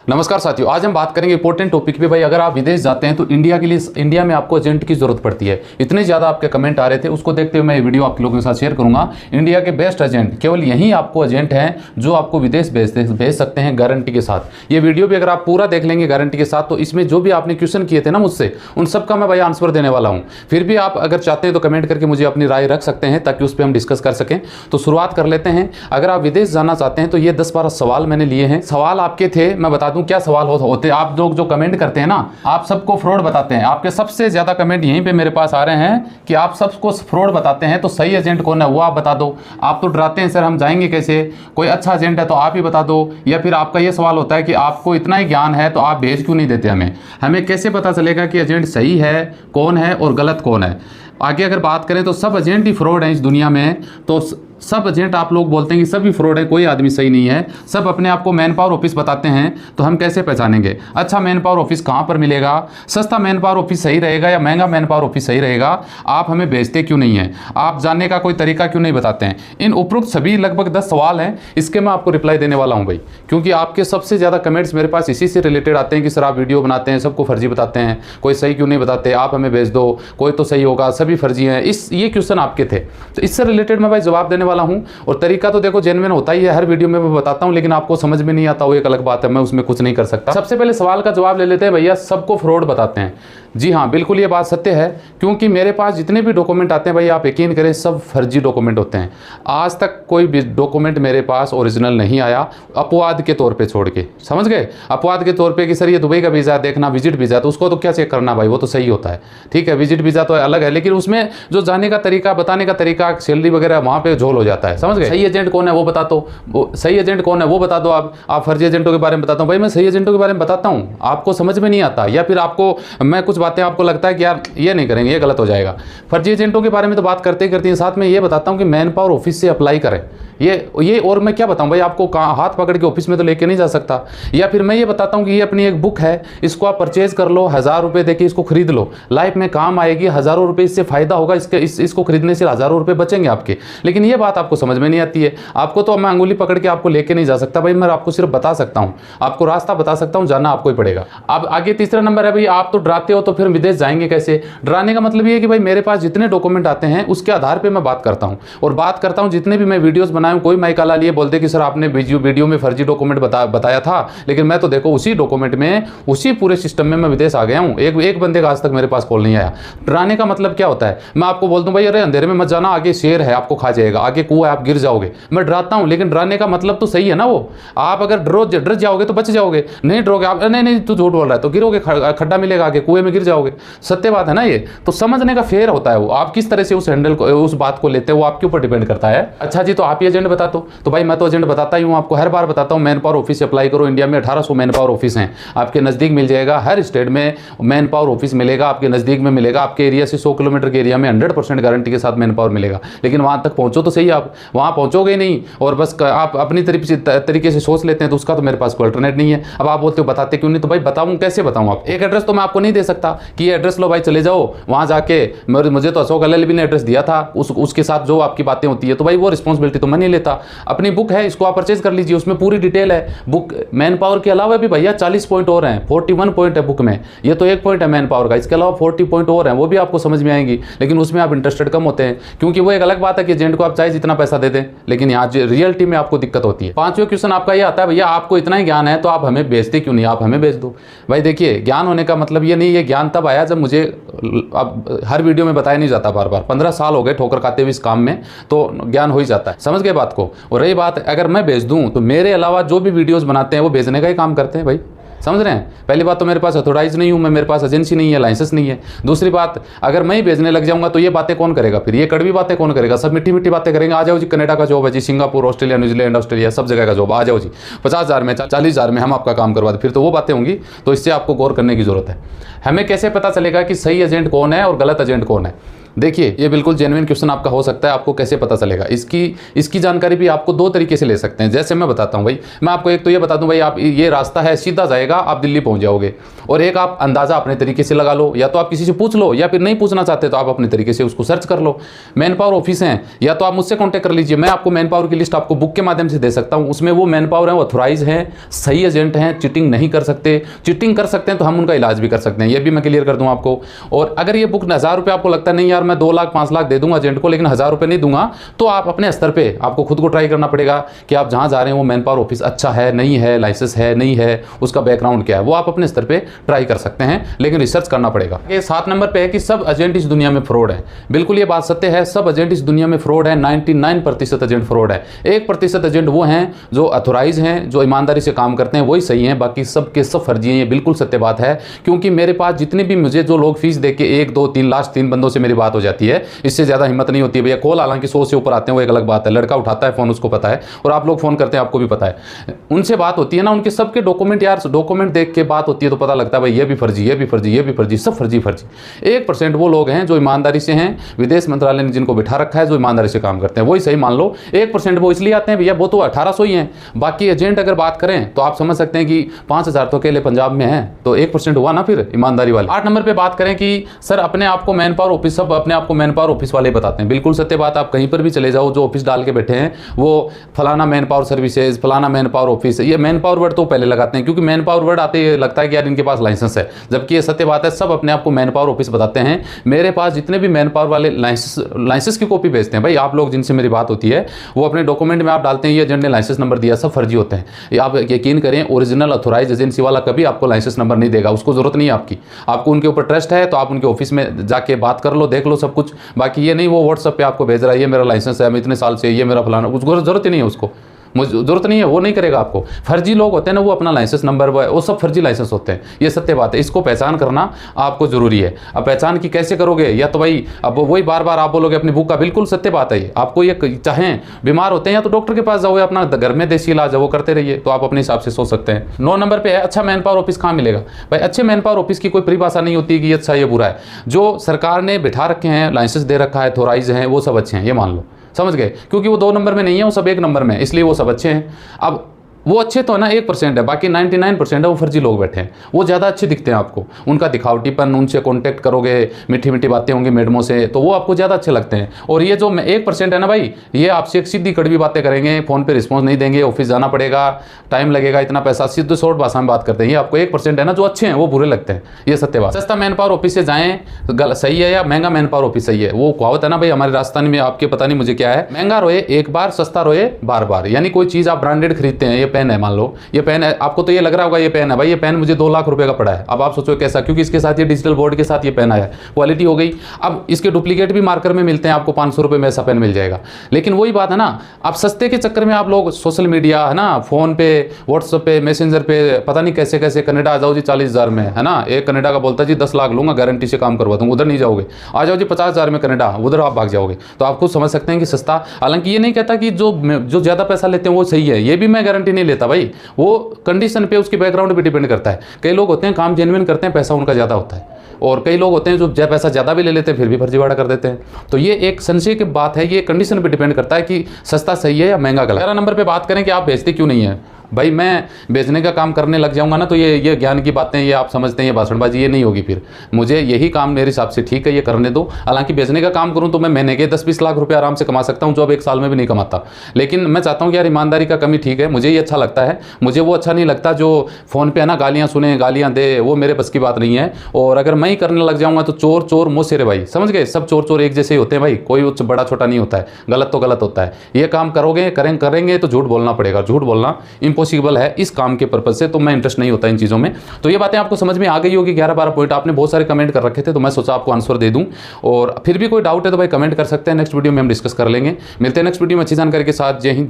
नमस्कार साथियों, आज हम बात करेंगे इंपॉर्टेंट टॉपिक पे। भाई अगर आप विदेश जाते हैं तो इंडिया के लिए इंडिया में आपको एजेंट की जरूरत पड़ती है। इतने ज़्यादा आपके कमेंट आ रहे थे, उसको देखते हुए मैं ये वीडियो आप लोगों के साथ शेयर करूंगा। इंडिया के बेस्ट एजेंट केवल यही आपको एजेंट हैं जो आपको विदेश भेज सकते हैं गारंटी के साथ। ये वीडियो भी अगर आप पूरा देख लेंगे गारंटी के साथ तो इसमें जो भी आपने क्वेश्चन किए थे ना मुझसे, उन सब का मैं भाई आंसर देने वाला हूँ। फिर भी आप अगर चाहते हैं तो कमेंट करके मुझे अपनी राय रख सकते हैं ताकि उस पर हम डिस्कस कर सकें। तो शुरुआत कर लेते हैं। अगर आप विदेश जाना चाहते हैं तो ये 10-12 सवाल मैंने लिए हैं। सवाल आपके थे, मैं बता दूं क्या सवाल होते। आप लोग जो कमेंट करते हैं ना, आप सबको फ्रॉड बताते हैं। आपके सबसे ज्यादा कमेंट यहीं पे मेरे पास आ रहे हैं कि आप सबको फ्रॉड बताते हैं। तो सही एजेंट कौन है वो आप बता दो। आप तो डराते हैं सर हम जाएंगे कैसे, कोई अच्छा एजेंट है तो आप ही बता दो। या फिर आपका ये सवाल होता है कि आपको इतना ही ज्ञान है तो आप भेज क्यों नहीं देते हमें कैसे पता चलेगा कि एजेंट सही है कौन है और गलत कौन है। आगे अगर बात करें तो सब एजेंट ही फ्रॉड हैं इस दुनिया में। तो सब एजेंट आप लोग बोलते हैं कि सभी फ्रॉड है, कोई आदमी सही नहीं है। सब अपने आप को मैन पावर ऑफिस बताते हैं, तो हम कैसे पहचानेंगे अच्छा मैन पावर ऑफिस कहाँ पर मिलेगा? सस्ता मैन पावर ऑफिस सही रहेगा या महंगा मैन पावर ऑफिस सही रहेगा? आप हमें भेजते क्यों नहीं हैं? आप जानने का कोई तरीका क्यों नहीं बताते हैं? इन उपरोक्त सभी लगभग 10 सवाल हैं, इसके मैं आपको रिप्लाई देने वाला हूँ भाई। क्योंकि आपके सबसे ज़्यादा कमेंट्स मेरे पास इसी से रिलेटेड आते हैं कि सर आप वीडियो बनाते हैं सबको फर्जी बताते हैं, कोई सही क्यों नहीं बताते? आप हमें भेज दो, कोई तो सही होगा, सभी फर्जी हैं। ये क्वेश्चन आपके थे, तो इससे रिलेटेड मैं भाई जवाब देने वाला हूँ। और तरीका तो देखो जेन्युइन होता ही है, हर वीडियो में मैं बताता हूं, लेकिन आपको समझ में नहीं आता वो एक अलग बात है, मैं उसमें कुछ नहीं कर सकता। सबसे पहले सवाल का जवाब ले लेते हैं। भैया सबको फ्रॉड बताते हैं। जी हाँ, बिल्कुल ये बात सत्य है। क्योंकि मेरे पास जितने भी डॉक्यूमेंट आते हैं भाई, आप यकीन करें सब फर्जी डॉक्यूमेंट होते हैं। आज तक कोई भी डॉक्यूमेंट मेरे पास ओरिजिनल नहीं आया, अपवाद के तौर पे छोड़ के, समझ गए? अपवाद के तौर पे कि सर ये दुबई का वीज़ा देखना, विजिट वीज़ा, तो उसको तो क्या चेक करना भाई, वो तो सही होता है, ठीक है। विजिट वीज़ा तो अलग है, लेकिन उसमें जो जाने का तरीका, बताने का तरीका, सैलरी वगैरह वहाँ पे झोल हो जाता है, समझ गए? सही एजेंट कौन है वो बता दो, सही एजेंट कौन है वो बता दो। आप फर्जी एजेंटों के बारे में बताता हूँ भाई, मैं सही एजेंटों के बारे में बताता हूँ, आपको समझ में नहीं आता। या फिर आपको मैं कुछ बातें आपको लगता है कि यार ये नहीं करेंगे, ये गलत हो जाएगा। फर्जी एजेंटों के बारे में तो बात करते ही करते हैं, साथ में ये बताता हूँ कि मैन पावर ऑफिस से अप्लाई करें। ये और मैं क्या बताऊँ भाई, आपको हाथ पकड़ के ऑफिस में तो लेके नहीं जा सकता। या फिर मैं ये बताता हूँ कि ये अपनी एक बुक है, इसको आप परचेज कर लो, 1000 रुपये देके इसको खरीद लो, लाइफ में काम आएगी, हज़ारों रुपये इससे फायदा होगा, इसको खरीदने से हज़ारों रुपये बचेंगे आपके। लेकिन ये बात आपको समझ में नहीं आती है। आपको तो मैं अंगुली पकड़ के आपको लेके नहीं जा सकता भाई, मैं आपको सिर्फ बता सकता हूँ, आपको रास्ता बता सकता हूँ, जाना आपको ही पड़ेगा। अब आगे तीसरा नंबर है भाई, आप तो डराते हो तो फिर विदेश जाएंगे कैसे? डराने का मतलब ये है कि भाई मेरे पास जितने डॉक्यूमेंट आते हैं उसके आधार पर मैं बात करता हूँ। और बात करता हूँ जितने भी मैं वीडियोज़ बनाया हूँ, कोई माइक वाला लिए बोलते कि सर आपने वीडियो में फर्जी डॉक्यूमेंट बताया था, लेकिन मैं तो देखो उसी डॉक्यूमेंट में, उसी पूरे सिस्टम में मैं विदेश आ गया हूँ। एक बंदे का आज तक मेरे पास कॉल नहीं आया। डराने का मतलब क्या होता है? मैं आपको बोल दूं भाई अरे अंधेरे में मत जाना, आगे शेर है आपको खा जाएगा, आगे कुआं है आप गिर जाओगे। मैं डराता हूं, लेकिन डराने का मतलब तो सही है ना वो। आप अगर डर जाओगे तो बच जाओगे, नहीं डरोगे आप, नहीं तू झूठ बोल रहा है, तो गिरोगे, खड्डा मिलेगा, आगे कुएं में गिर जाओगे। सत्य बात है ना ये। तो समझने का फेर होता है वो, आप किस तरह से उस बात को लेते हो वो आपके ऊपर डिपेंड करता है। अच्छा जी, तो आप ये एजेंट बता दो। तो भाई मैं तो एजेंट बताता ही हूँ आपको, हर बार बताता हूँ। मैन पावर ऑफिस अप्लाई करो। इंडिया में 1800 मैन पावर ऑफिस हैं, आपके नज़दीक मिल जाएगा। हर स्टेट में मैन पावर ऑफिस मिलेगा, आपके नज़दीक में मिलेगा। आपके एरिया से 100 किलोमीटर के एरिया में 100% गारंटी के साथ मैन पावर मिलेगा। लेकिन वहाँ तक पहुँचो तो सही, आप वहाँ पहुँचोगे नहीं और बस आप अपनी तरीके से सोच लेते हैं, तो उसका तो मेरे पास कोई अल्टरनेट नहीं है। अब आप बोलते हो बताते क्यों नहीं? तो भाई बताऊँ कैसे बताऊँ? आप एक एड्रेस तो मैं आपको नहीं दे सकता कि ये एड्रेस लो भाई चले जाओ वहाँ जाके। मुझे तो अशोक LLB ने एड्रेस दिया था, उसके साथ जो आपकी बातें होती है, तो भाई वो रिस्पॉन्सिबिलिटी तो मैं नहीं लेता। अपनी बुक है, इसको आप परचेज कर लीजिए, उसमें पूरी डिटेल है। बुक मैन पावर के अलावा भी भैया 40 पॉइंट और हैं, 41 पॉइंट है बुक में। ये तो एक पॉइंट है मैन पावर का, इसके अलावा 40 पॉइंट और हैं, वो भी आपको समझ में आएंगी। लेकिन उसमें आप इंटरेस्टेड कम होते हैं, क्योंकि वो एक अलग बात है कि एजेंट को आप चाहे जितना पैसा दे दें, लेकिन यहाँ रियलिटी में आपको दिक्कत होती है। पांचवें क्वेश्चन आपका ये आता है, भैया आपको इतना ही ज्ञान है तो आप हमें भेजते क्यों नहीं? आप हमें भेज दो। भाई देखिए, ज्ञान होने का मतलब ये नहीं है, ज्ञान तब आया जब मुझे, अब हर वीडियो में बताया नहीं जाता बार बार, 15 साल हो गए ठोकर खाते हुए इस काम में, तो ज्ञान हो ही जाता है। समझ गए बात को? और रही बात अगर मैं भेज दूं तो मेरे अलावा जो भी वीडियोस बनाते हैं वो भेजने का ही काम करते हैं भाई, समझ रहे हैं? पहली बात तो मेरे पास अथोराइज नहीं हूँ मैं, मेरे पास एजेंसी नहीं है, लाइसेंस नहीं है। दूसरी बात, अगर मैं ही भेजने लग जाऊंगा तो ये बातें कौन करेगा? फिर ये कड़वी बातें कौन करेगा? सब मीठी मीठी बातें करेंगे। आ जाओ जी, कनाडा का जॉब है जी, सिंगापुर, ऑस्ट्रेलिया, न्यूजीलैंड, ऑस्ट्रेलिया, सब जगह का जॉब, आ जाओ जी, 50,000 में, 40,000 में हम आपका काम करवा दें। फिर तो वो बातें होंगी। तो इससे आपको गौर करने की जरूरत है। हमें कैसे पता चलेगा कि सही एजेंट कौन है और गलत एजेंट कौन है? देखिए, ये बिल्कुल जेन्युइन क्वेश्चन आपका हो सकता है, आपको कैसे पता चलेगा? इसकी जानकारी भी आपको दो तरीके से ले सकते हैं। जैसे मैं बताता हूँ भाई, मैं आपको एक तो ये बता दूँ भाई, आप ये रास्ता है सीधा जाएगा, आप दिल्ली पहुँच जाओगे। और एक आप अंदाज़ा अपने तरीके से लगा लो, या तो आप किसी से पूछ लो, या फिर नहीं पूछना चाहते तो आप अपने तरीके से उसको सर्च कर लो। मैन पावर ऑफिस हैं, या तो आप मुझसे कॉन्टैक्ट कर लीजिए, मैं आपको मैन पावर की लिस्ट आपको बुक के माध्यम से दे सकता हूँ। उसमें वो मैन पावर है, वो ऑथोराइज हैं, सही एजेंट हैं, चीटिंग नहीं कर सकते। चीटिंग कर सकते हैं तो हम उनका इलाज भी कर सकते हैं, ये भी मैं क्लियर कर दूँ आपको। और अगर ये बुक 1000 रुपये आपको लगता है नहीं यार मैं 2 लाख 5 लाख दे दूंगा एजेंट को, लेकिन 1000 रुपये नहीं दूंगा, तो आप अपने स्तर पे आपको खुद को ट्राई करना पड़ेगा कि आप जहां जा रहे हैं वो मैन पावर ऑफिस अच्छा है नहीं है, लाइसेंस है नहीं है, उसका बैकग्राउंड क्या है, वो आप अपने स्तर पे ट्राई कर सकते हैं, लेकिन रिसर्च करना पड़ेगा। ये 7 नंबर पे है कि सब एजेंट इस दुनिया में फ्रॉड है। बिल्कुल ये बात सत्य है, सब एजेंट इस दुनिया में फ्रॉड है। 99% एजेंट फ्रॉड है। 1% एजेंट वो हैं जो अथोराइज हैं, जो ईमानदारी से काम करते हैं, वही सही हैं, बाकी सब के सब फर्जी हैं। ये बिल्कुल सत्य बात है, क्योंकि मेरे पास जितने भी मुझे जो लोग फीस दे के 1 2 3 लास्ट 3 बंदों से मेरी बात हो जाती है, इससे ज़्यादा हिम्मत नहीं होती है भैया। कॉल हालांकि 100 से ऊपर आते हैं, वो एक अलग बात है, लड़का उठाता है फ़ोन उसको पता है, और आप लोग फ़ोन करते हैं आपको भी पता है। उनसे बात होती है ना, उनके सबके डॉक्यूमेंट यार, डॉक्यूमेंट देख के बात होती है तो पता लगता है भाई ये भी फर्जी, ये भी फर्जी, ये भी फर्जी, सब फर्जी फर्जी। 1% वो लोग हैं जो ईमानदारी से हैं, विदेश मंत्रालय ने जिनको बिठा रखा है, जो ईमानदारी से काम करते हैं, वही सही मान लो। 1% वो इसलिए आते हैं भैया, वो तो 1800 ही हैं। बाकी एजेंट अगर बात करें तो आप समझ सकते हैं कि 5000 तो अकेले पंजाब में है, तो 1% हुआ ना फिर ईमानदारी वाले। 8 नंबर पे बात करें कि सर अपने आप को मैन पावर ऑफिस, सब अपने आप को मैन पावर ऑफिस वाले बताते हैं। बिल्कुल सत्य बात, आप कहीं पर भी चले जाओ, जो ऑफिस डाल के बैठे हैं वो फलाना मैन पावर सर्विसेज, फलाना मैन पावर ऑफिस, ये मैन पावर वर्ड तो पहले लगाते हैं, क्योंकि मैन पावर वर्ड आते ही लगता है कि यार इनके पास लाइसेंस है, जबकि ये सत्य बात है, सब अपने आप को मैन पावर ऑफिस बताते हैं। मेरे पास जितने भी मैन पावर वाले लाइसेंस की कॉपी भेजते हैं भाई, आप लोग जिनसे मेरी बात होती है, वो अपने डॉक्यूमेंट में आप डालते हैं ये एजेंट ने लाइसेंस नंबर दिया, सब फर्जी होते हैं। आप यकीन करें, ओरिजिनल अथोराइज एजेंसी वाला कभी आपको लाइसेंस नंबर नहीं देगा, उसको जरूरत नहीं है आपकी। आपको उनके ऊपर ट्रस्ट है तो आप उनके ऑफिस में जाके बात कर लो, देख लो सब कुछ। बाकी ये नहीं वो व्हाट्सएप पे आपको भेज रहा है ये मेरा लाइसेंस है, मैं इतने साल से, ये मेरा फलाना, उसको जरूरत ही नहीं है, उसको मुझे जरूरत नहीं है, वो नहीं करेगा आपको। फर्जी लोग होते हैं ना, वो अपना लाइसेंस नंबर वो सब फर्जी लाइसेंस होते हैं, ये सत्य बात है। इसको पहचान करना आपको जरूरी है। अब पहचान की कैसे करोगे, या तो भाई अब वही बार बार आप बोलोगे अपनी बुक का, बिल्कुल सत्य बात है। आपको ये चाहें बीमार होते हैं या तो डॉक्टर के पास जाओ, या अपना घर में देसी इलाज है वो करते रहिए, तो आप अपने हिसाब से सोच सकते हैं। 9 नंबर पे है अच्छा मैन पावर ऑफिस कहाँ मिलेगा। भाई अच्छे मैन पावर ऑफिस की कोई परिभाषा नहीं होती कि ये अच्छा ये बुरा है। जो सरकार ने बिठा रखे हैं, लाइसेंस दे रखा है, थोराइज हैं, वो सब अच्छे हैं, ये मान लो, समझ गए। क्योंकि वो 2 नंबर में नहीं है, वो सब 1 नंबर में है, इसलिए वो सब अच्छे हैं। अब वो अच्छे तो है ना 1% है, बाकी 99% है वो फर्जी लोग बैठे हैं, वो ज़्यादा अच्छे दिखते हैं आपको। उनका दिखावटीपन, उनसे कॉन्टैक्ट करोगे, मीठी मीठी बातें होंगी मैडमों से, तो वो आपको ज़्यादा अच्छे लगते हैं। और ये जो 1% है ना भाई, ये आपसे एक सीधी कड़वी बातें करेंगे, फ़ोन पे रिस्पॉन्स नहीं देंगे, ऑफिस जाना पड़ेगा, टाइम लगेगा, इतना पैसा, सीधे शॉर्ट भाषा में बात करते हैं। ये आपको 1% है ना जो अच्छे हैं, वो बुरे लगते हैं, ये सत्य बात। सस्ता मैन पावर ऑफिस से जाएँ सही है या महंगा मैन पावर ऑफिस सही है? वो कहावत है ना भाई हमारे राजस्थानी में, आपके पता नहीं मुझे क्या है, महंगा रोए एक बार, सस्ता रोए बार बार। यानी कोई चीज़ आप ब्रांडेड खरीदते हैं, ये पेन है मान लो, ये पेन है, आपको तो ये लग रहा होगा ये पेन है, भाई ये पेन मुझे 2 लाख रुपए का पड़ा है। अब आप सोचो कैसा, क्योंकि इसके साथ ये डिजिटल बोर्ड के साथ ये पेन आया है, क्वालिटी हो गई। अब इसके डुप्लीकेट भी मार्कर में मिलते हैं, आपको 500 रुपये में ऐसा पेन मिल जाएगा। लेकिन वही बात है ना, आप सस्ते के चक्कर में आप लोग सोशल मीडिया है ना, फोन पे, व्हाट्सएप पे, मैसेंजर पे, पता नहीं कैसे कैसे, कनाडा आ जाओ जी 40,000 में, है ना। एक कनाडा का बोलता है जी 10 लाख लूंगा, गारंटी से काम करवा दूंगा, उधर नहीं जाओगे। आ जाओ जी 50,000 में कनाडा, उधर आप भाग जाओगे। तो आप खुद समझ सकते हैं कि सस्ता, हालांकि ये नहीं कहता कि जो ज़्यादा पैसा लेते हैं वो सही है, ये भी मैं गारंटी नहीं लेता भाई, वो कंडीशन पे, उसके बैकग्राउंड पे डिपेंड करता है। कई लोग होते हैं काम जेन्युइन करते हैं, पैसा उनका ज़्यादा होता है, और कई लोग होते हैं जो पैसा ज़्यादा भी ले लेते हैं फिर भी फर्जीवाड़ा कर देते हैं। तो ये एक संशय की बात है, ये कंडीशन पे डिपेंड करता है कि सस्ता सही है या महंगा गलत। 11 नंबर पे बात करें कि आप बेचते क्यों नहीं है। भाई मैं बेचने का काम करने लग जाऊंगा ना, तो ये ज्ञान की बातें, ये आप समझते हैं ये भाषणबाजी, ये नहीं होगी। फिर मुझे यही काम मेरे हिसाब से ठीक है, ये करने दो। हालांकि बेचने का काम करूं तो मैं महीने के 10-20 लाख रुपए आराम से कमा सकता हूं, जो अब 1 साल में भी नहीं कमाता। लेकिन मैं चाहता हूं कि यार ईमानदारी का कमी ठीक है, मुझे ये अच्छा लगता है। मुझे वो अच्छा नहीं लगता जो फ़ोन पे है ना गालियाँ सुने, गालियाँ दे, वो मेरे बस की बात नहीं है। और अगर मैं ही करने लग जाऊँगा तो चोर चोर मुँह से रे भाई, समझ गए। सब चोर चोर एक जैसे ही होते हैं भाई, कोई बड़ा छोटा नहीं होता है, गलत तो गलत होता है। ये काम करोगे करेंगे तो झूठ बोलना पड़ेगा, झूठ बोलना इम्पॉसिबल है इस काम के पर्पज से, तो मैं इंटरेस्ट नहीं होता इन चीज़ों में। तो ये बातें आपको समझ में आ गई होगी। 11-12 पॉइंट आपने बहुत सारे कमेंट कर रखे थे, तो मैं सोचा आपको आंसर दे दूं। और फिर भी कोई डाउट है तो भाई कमेंट कर सकते हैं, नेक्स्ट वीडियो में हम डिस्कस कर लेंगे। मिलते हैं नेक्स्ट वीडियो में अच्छी जानकारी के साथ। जय हिंद।